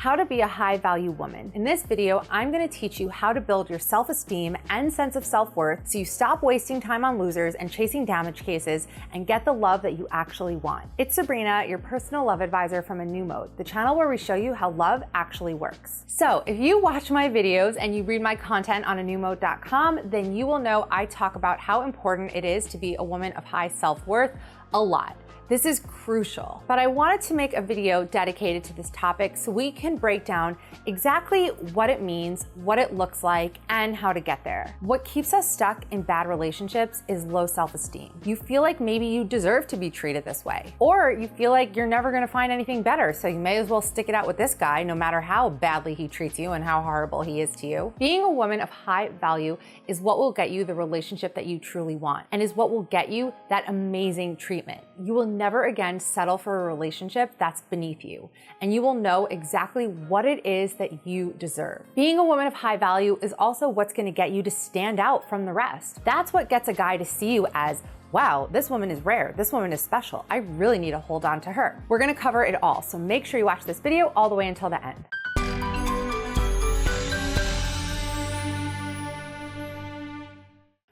how to be a high-value woman. In this video, I'm gonna teach you how to build your self-esteem and sense of self-worth so you stop wasting time on losers and chasing damage cases and get the love that you actually want. It's Sabrina, your personal love advisor from A New Mode, the channel where we show you how love actually works. So if you watch my videos and you read my content on anewmode.com, then you will know I talk about how important it is to be a woman of high self-worth a lot. This is crucial, but I wanted to make a video dedicated to this topic so we can break down exactly what it means, what it looks like, and how to get there. What keeps us stuck in bad relationships is low self-esteem. You feel like maybe you deserve to be treated this way, or you feel like you're never gonna find anything better, so you may as well stick it out with this guy no matter how badly he treats you and how horrible he is to you. Being a woman of high value is what will get you the relationship that you truly want, and is what will get you that amazing treatment. You will never again settle for a relationship that's beneath you, and you will know exactly what it is that you deserve. Being a woman of high value is also what's going to get you to stand out from the rest. That's what gets a guy to see you as, wow, this woman is rare, this woman is special, I really need to hold on to her. We're going to cover it all, so make sure you watch this video all the way until the end.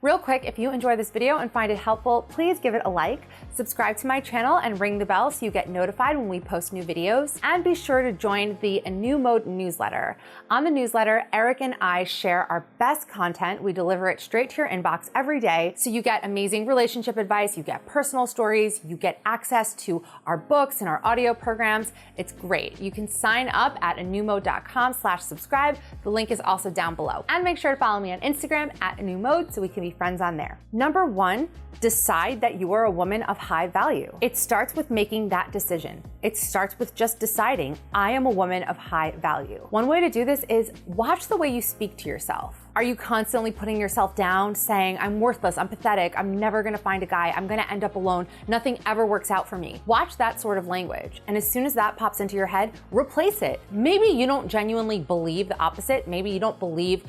Real quick, if you enjoy this video and find it helpful, please give it a like, subscribe to my channel, and ring the bell so you get notified when we post new videos. And be sure to join the A New Mode newsletter. On the newsletter, Eric and I share our best content. We deliver it straight to your inbox every day, so you get amazing relationship advice, you get personal stories, you get access to our books and our audio programs. It's great. You can sign up at anewmode.com/subscribe. The link is also down below. And make sure to follow me on Instagram at A New Mode so we can be friends on there. Number one, decide that you are a woman of high value. It starts with making that decision. It starts with just deciding, I am a woman of high value. One way to do this is watch the way you speak to yourself. Are you constantly putting yourself down, saying, I'm worthless, I'm pathetic, I'm never gonna find a guy, I'm gonna end up alone, nothing ever works out for me? Watch that sort of language. And as soon as that pops into your head, replace it. Maybe you don't genuinely believe the opposite. Maybe you don't believe,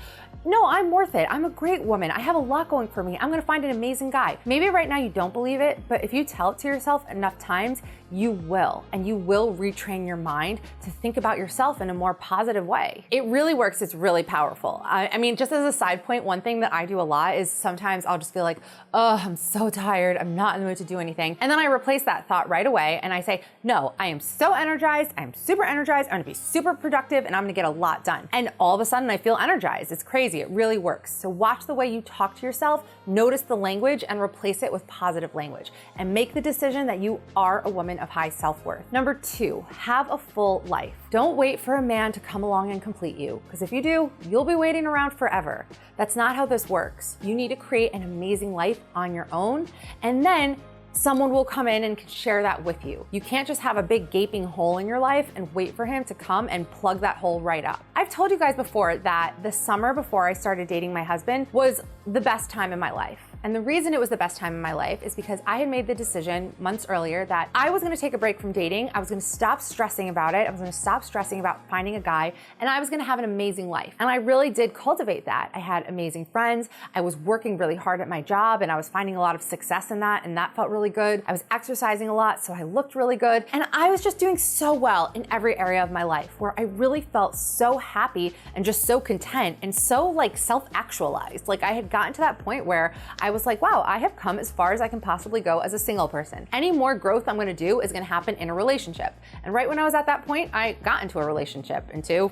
no, I'm worth it. I'm a great woman. I have a lot going for me. I'm gonna find an amazing guy. Maybe right now you don't believe it, but if you tell it to yourself enough times, you will, and you will retrain your mind to think about yourself in a more positive way. It really works. It's really powerful. I mean, just as a side point, one thing that I do a lot is sometimes I'll just feel like, oh, I'm so tired. I'm not in the mood to do anything. And then I replace that thought right away and I say, no, I am so energized. I'm super energized. I'm gonna be super productive and I'm gonna get a lot done. And all of a sudden I feel energized. It's crazy. It really works. So watch the way you talk to yourself, notice the language and replace it with positive language and make the decision that you are a woman of high self-worth. Number two, have a full life. Don't wait for a man to come along and complete you, because if you do, you'll be waiting around forever. That's not how this works. You need to create an amazing life on your own, and then someone will come in and share that with you. You can't just have a big gaping hole in your life and wait for him to come and plug that hole right up. I've told you guys before that the summer before I started dating my husband was the best time in my life. And the reason it was the best time in my life is because I had made the decision months earlier that I was gonna take a break from dating. I was gonna stop stressing about it. I was gonna stop stressing about finding a guy, and I was gonna have an amazing life. And I really did cultivate that. I had amazing friends. I was working really hard at my job, and I was finding a lot of success in that, and that felt really good. I was exercising a lot, so I looked really good. And I was just doing so well in every area of my life, where I really felt so happy and just so content and so like self-actualized. Like I had gotten to that point where I was like, wow, I have come as far as I can possibly go as a single person. Any more growth I'm gonna do is gonna happen in a relationship. And right when I was at that point, I got into a relationship, into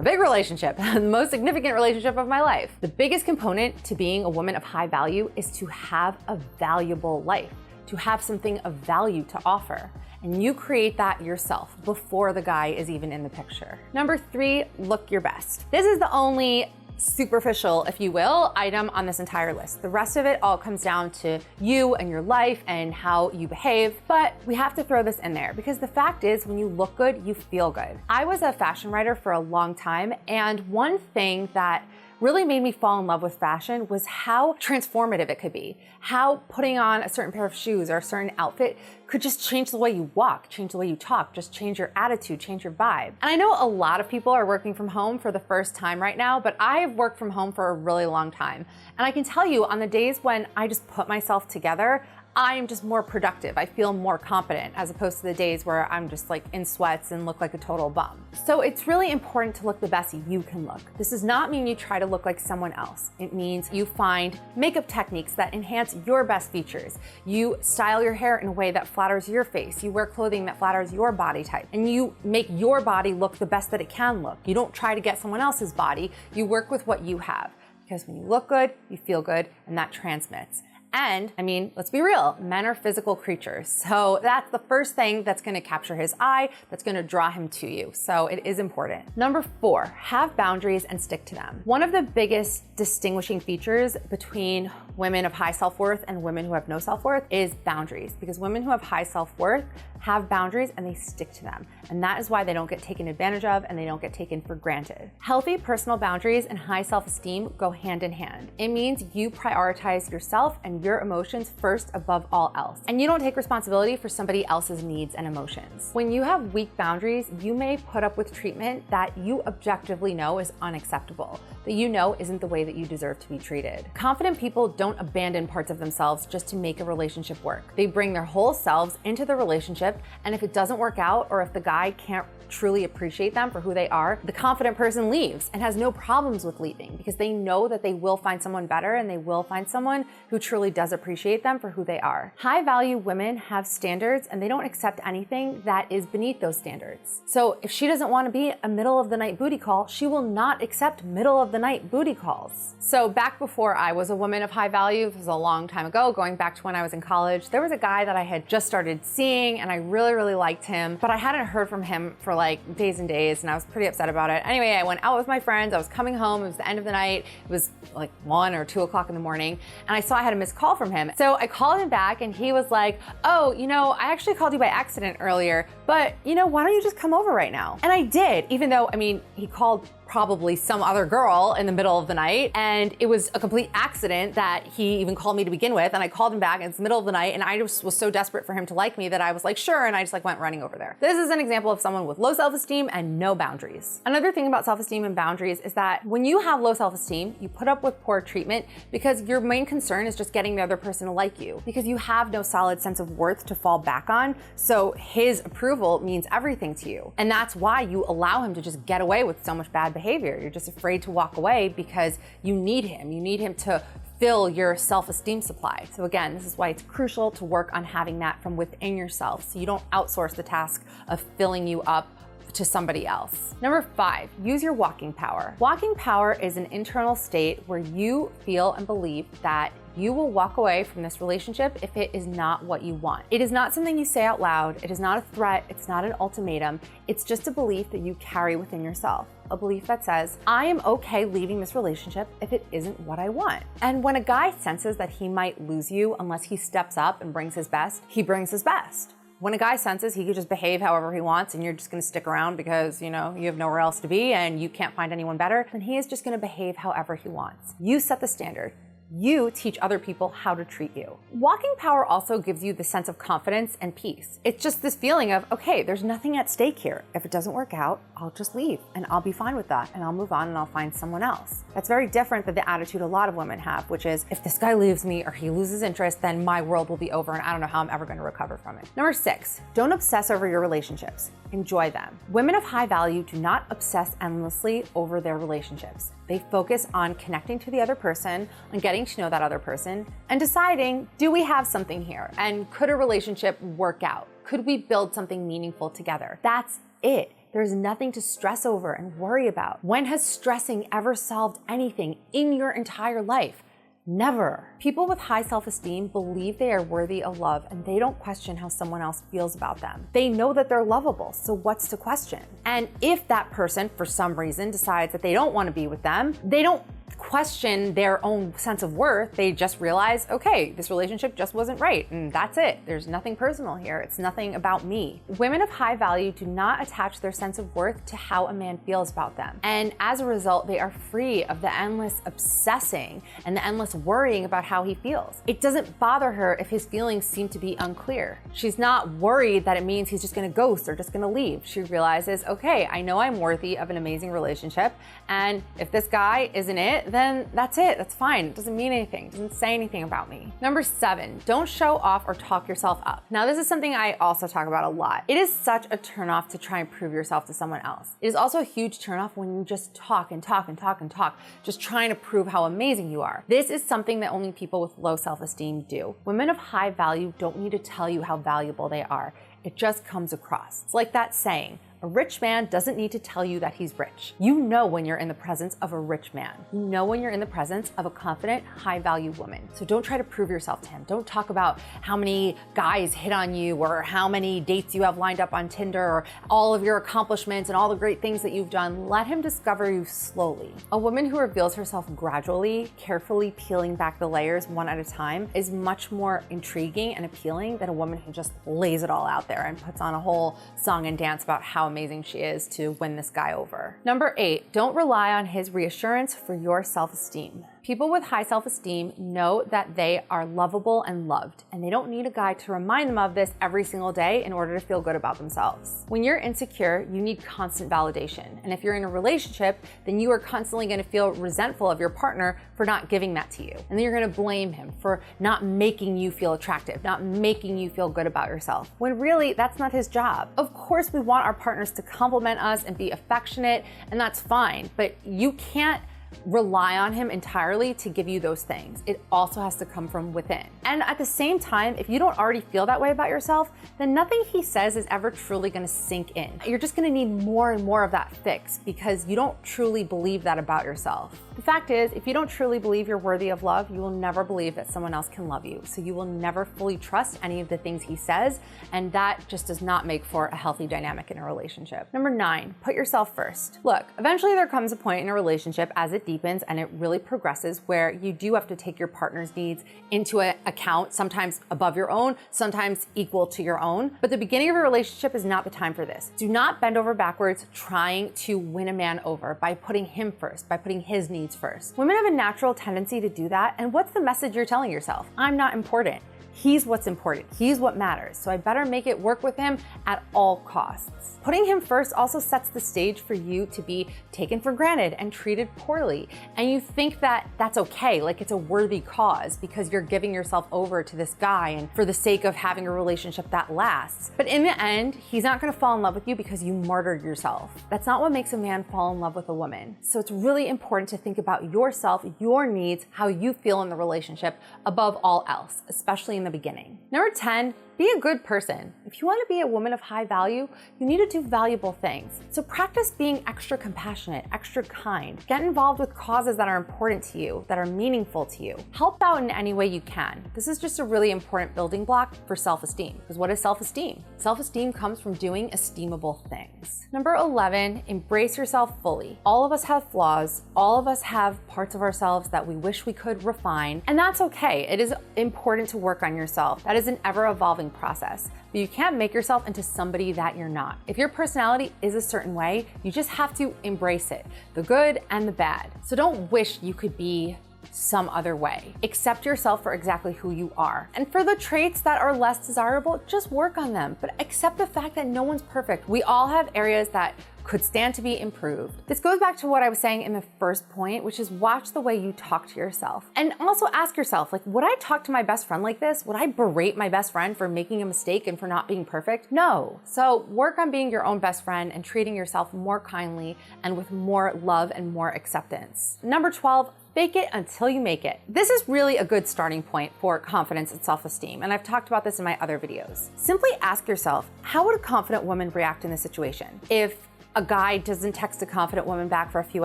a big relationship, the most significant relationship of my life. The biggest component to being a woman of high value is to have a valuable life, to have something of value to offer. And you create that yourself before the guy is even in the picture. Number three, look your best. This is the only superficial, if you will, item on this entire list. The rest of it all comes down to you and your life and how you behave, but we have to throw this in there because the fact is when you look good, you feel good. I was a fashion writer for a long time, and one thing that really made me fall in love with fashion was how transformative it could be. How putting on a certain pair of shoes or a certain outfit could just change the way you walk, change the way you talk, just change your attitude, change your vibe. And I know a lot of people are working from home for the first time right now, but I have worked from home for a really long time. And I can tell you on the days when I just put myself together, I am just more productive. I feel more confident as opposed to the days where I'm just like in sweats and look like a total bum. So it's really important to look the best you can look. This does not mean you try to look like someone else. It means you find makeup techniques that enhance your best features. You style your hair in a way that flatters your face. You wear clothing that flatters your body type. And you make your body look the best that it can look. You don't try to get someone else's body. You work with what you have. Because when you look good, you feel good, and that transmits. And I mean, let's be real, men are physical creatures. So that's the first thing that's gonna capture his eye, that's gonna draw him to you. So it is important. Number 4, have boundaries and stick to them. One of the biggest distinguishing features between women of high self-worth and women who have no self-worth is boundaries. Because women who have high self-worth have boundaries and they stick to them. And that is why they don't get taken advantage of and they don't get taken for granted. Healthy personal boundaries and high self-esteem go hand in hand. It means you prioritize yourself and your emotions first above all else. And you don't take responsibility for somebody else's needs and emotions. When you have weak boundaries, you may put up with treatment that you objectively know is unacceptable, that you know isn't the way that you deserve to be treated. Confident people don't abandon parts of themselves just to make a relationship work. They bring their whole selves into the relationship, and if it doesn't work out, or if the guy can't truly appreciate them for who they are, the confident person leaves and has no problems with leaving because they know that they will find someone better and they will find someone who truly does appreciate them for who they are. High value women have standards and they don't accept anything that is beneath those standards. So if she doesn't want to be a middle of the night booty call, she will not accept middle of the night booty calls. So back before I was a woman of high value, this was a long time ago, going back to when I was in college, there was a guy that I had just started seeing and I really, really liked him, but I hadn't heard from him for like days and days and I was pretty upset about it. Anyway, I went out with my friends, I was coming home, it was the end of the night, it was like 1 or 2 o'clock in the morning, and I saw I had a missed call from him. So I called him back and he was like, oh, you know, I actually called you by accident earlier, but you know, why don't you just come over right now? And I did, even though, I mean, he called probably some other girl in the middle of the night, and it was a complete accident that he even called me to begin with, and I called him back, and it's the middle of the night, and I just was so desperate for him to like me that I was like, sure, and I just like went running over there. This is an example of someone with low self-esteem and no boundaries. Another thing about self-esteem and boundaries is that when you have low self-esteem, you put up with poor treatment because your main concern is just getting the other person to like you, because you have no solid sense of worth to fall back on, so his approval means everything to you. And that's why you allow him to just get away with so much bad behavior. You're just afraid to walk away because you need him. You need him to fill your self-esteem supply. So again, this is why it's crucial to work on having that from within yourself so you don't outsource the task of filling you up to somebody else. Number 5, use your walking power. Walking power is an internal state where you feel and believe that you will walk away from this relationship if it is not what you want. It is not something you say out loud. It is not a threat. It's not an ultimatum. It's just a belief that you carry within yourself. A belief that says, I am okay leaving this relationship if it isn't what I want. And when a guy senses that he might lose you unless he steps up and brings his best, he brings his best. When a guy senses he could just behave however he wants and you're just gonna stick around because, you know, you have nowhere else to be and you can't find anyone better, then he is just gonna behave however he wants. You set the standard. You teach other people how to treat you. Walking power also gives you the sense of confidence and peace. It's just this feeling of, okay, there's nothing at stake here. If it doesn't work out, I'll just leave and I'll be fine with that and I'll move on and I'll find someone else. That's very different than the attitude a lot of women have, which is if this guy leaves me or he loses interest, then my world will be over and I don't know how I'm ever gonna recover from it. Number 6, don't obsess over your relationships. Enjoy them. Women of high value do not obsess endlessly over their relationships. They focus on connecting to the other person, on getting to know that other person, and deciding, do we have something here? And could a relationship work out? Could we build something meaningful together? That's it. There's nothing to stress over and worry about. When has stressing ever solved anything in your entire life? Never. People with high self-esteem believe they are worthy of love and they don't question how someone else feels about them. They know that they're lovable, so what's to question? And if that person, for some reason, decides that they don't want to be with them, they don't question their own sense of worth. They just realize, okay, this relationship just wasn't right, and that's it. There's nothing personal here. It's nothing about me. Women of high value do not attach their sense of worth to how a man feels about them. And as a result, they are free of the endless obsessing and the endless worrying about how he feels. It doesn't bother her if his feelings seem to be unclear. She's not worried that it means he's just gonna ghost or just gonna leave. She realizes, okay, I know I'm worthy of an amazing relationship, and if this guy isn't it, it, then that's it. That's fine. It doesn't mean anything. It doesn't say anything about me. Number 7, don't show off or talk yourself up. Now, this is something I also talk about a lot. It is such a turnoff to try and prove yourself to someone else. It is also a huge turnoff when you just talk and talk and talk and talk, just trying to prove how amazing you are. This is something that only people with low self-esteem do. Women of high value don't need to tell you how valuable they are. It just comes across. It's like that saying, a rich man doesn't need to tell you that he's rich. You know when you're in the presence of a rich man. You know when you're in the presence of a confident, high-value woman. So don't try to prove yourself to him. Don't talk about how many guys hit on you or how many dates you have lined up on Tinder or all of your accomplishments and all the great things that you've done. Let him discover you slowly. A woman who reveals herself gradually, carefully peeling back the layers one at a time, is much more intriguing and appealing than a woman who just lays it all out there and puts on a whole song and dance about how amazing she is to win this guy over. Number 8, don't rely on his reassurance for your self-esteem. People with high self-esteem know that they are lovable and loved, and they don't need a guy to remind them of this every single day in order to feel good about themselves. When you're insecure, you need constant validation. And if you're in a relationship, then you are constantly going to feel resentful of your partner for not giving that to you. And then you're going to blame him for not making you feel attractive, not making you feel good about yourself, when really that's not his job. Of course, we want our partners to compliment us and be affectionate, and that's fine, but you can't rely on him entirely to give you those things. It also has to come from within. And at the same time, if you don't already feel that way about yourself, then nothing he says is ever truly going to sink in. You're just going to need more and more of that fix because you don't truly believe that about yourself. The fact is, if you don't truly believe you're worthy of love, you will never believe that someone else can love you. So you will never fully trust any of the things he says, and that just does not make for a healthy dynamic in a relationship. Number 9, put yourself first. Look, eventually there comes a point in a relationship as it deepens and it really progresses where you do have to take your partner's needs into account, sometimes above your own, sometimes equal to your own. But the beginning of a relationship is not the time for this. Do not bend over backwards trying to win a man over by putting him first, by putting his needs first. Women have a natural tendency to do that, and what's the message you're telling yourself? I'm not important. He's what's important. He's what matters. So I better make it work with him at all costs. Putting him first also sets the stage for you to be taken for granted and treated poorly. And you think that that's okay, like it's a worthy cause because you're giving yourself over to this guy and for the sake of having a relationship that lasts. But in the end, he's not gonna fall in love with you because you martyred yourself. That's not what makes a man fall in love with a woman. So it's really important to think about yourself, your needs, how you feel in the relationship above all else, especially in the beginning. Number 10, be a good person. If you want to be a woman of high value, you need to do valuable things. So practice being extra compassionate, extra kind. Get involved with causes that are important to you, that are meaningful to you. Help out in any way you can. This is just a really important building block for self-esteem. Because what is self-esteem? Self-esteem comes from doing esteemable things. Number 11, embrace yourself fully. All of us have flaws. All of us have parts of ourselves that we wish we could refine, and that's okay. It is important to work on yourself. That is an ever-evolving process, but you can't make yourself into somebody that you're not. If your personality is a certain way, you just have to embrace it, the good and the bad. So don't wish you could be some other way. Accept yourself for exactly who you are. And for the traits that are less desirable, just work on them, but accept the fact that no one's perfect. We all have areas that could stand to be improved. This goes back to what I was saying in the first point, which is watch the way you talk to yourself. And also ask yourself, like, would I talk to my best friend like this? Would I berate my best friend for making a mistake and for not being perfect? No. So work on being your own best friend and treating yourself more kindly and with more love and more acceptance. Number 12, fake it until you make it. This is really a good starting point for confidence and self-esteem, and I've talked about this in my other videos. Simply ask yourself, how would a confident woman react in this situation? If a guy doesn't text a confident woman back for a few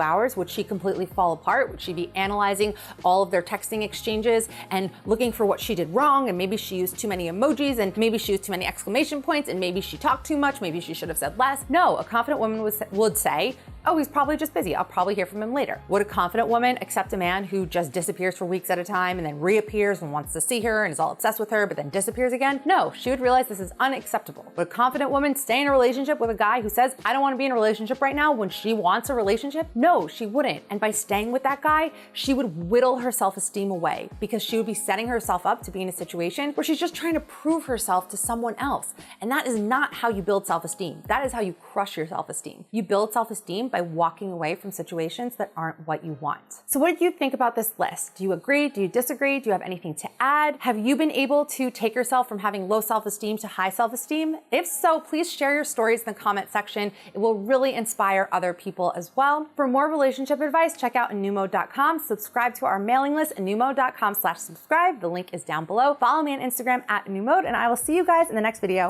hours, would she completely fall apart? Would she be analyzing all of their texting exchanges and looking for what she did wrong? And maybe she used too many emojis, and maybe she used too many exclamation points, and maybe she talked too much, maybe she should have said less. No, a confident woman would say, oh, he's probably just busy. I'll probably hear from him later. Would a confident woman accept a man who just disappears for weeks at a time and then reappears and wants to see her and is all obsessed with her, but then disappears again? No, she would realize this is unacceptable. Would a confident woman stay in a relationship with a guy who says, I don't want to be in a relationship right now when she wants a relationship? No, she wouldn't. And by staying with that guy, she would whittle her self-esteem away because she would be setting herself up to be in a situation where she's just trying to prove herself to someone else. And that is not how you build self-esteem. That is how you crush your self-esteem. You build self-esteem by by walking away from situations that aren't what you want. So what did you think about this list? Do you agree? Do you disagree? Do you have anything to add? Have you been able to take yourself from having low self-esteem to high self-esteem? If so, please share your stories in the comment section. It will really inspire other people as well. For more relationship advice, check out anewmode.com. Subscribe to our mailing list, anewmode.com/subscribe. The link is down below. Follow me on Instagram @anewmode, and I will see you guys in the next video.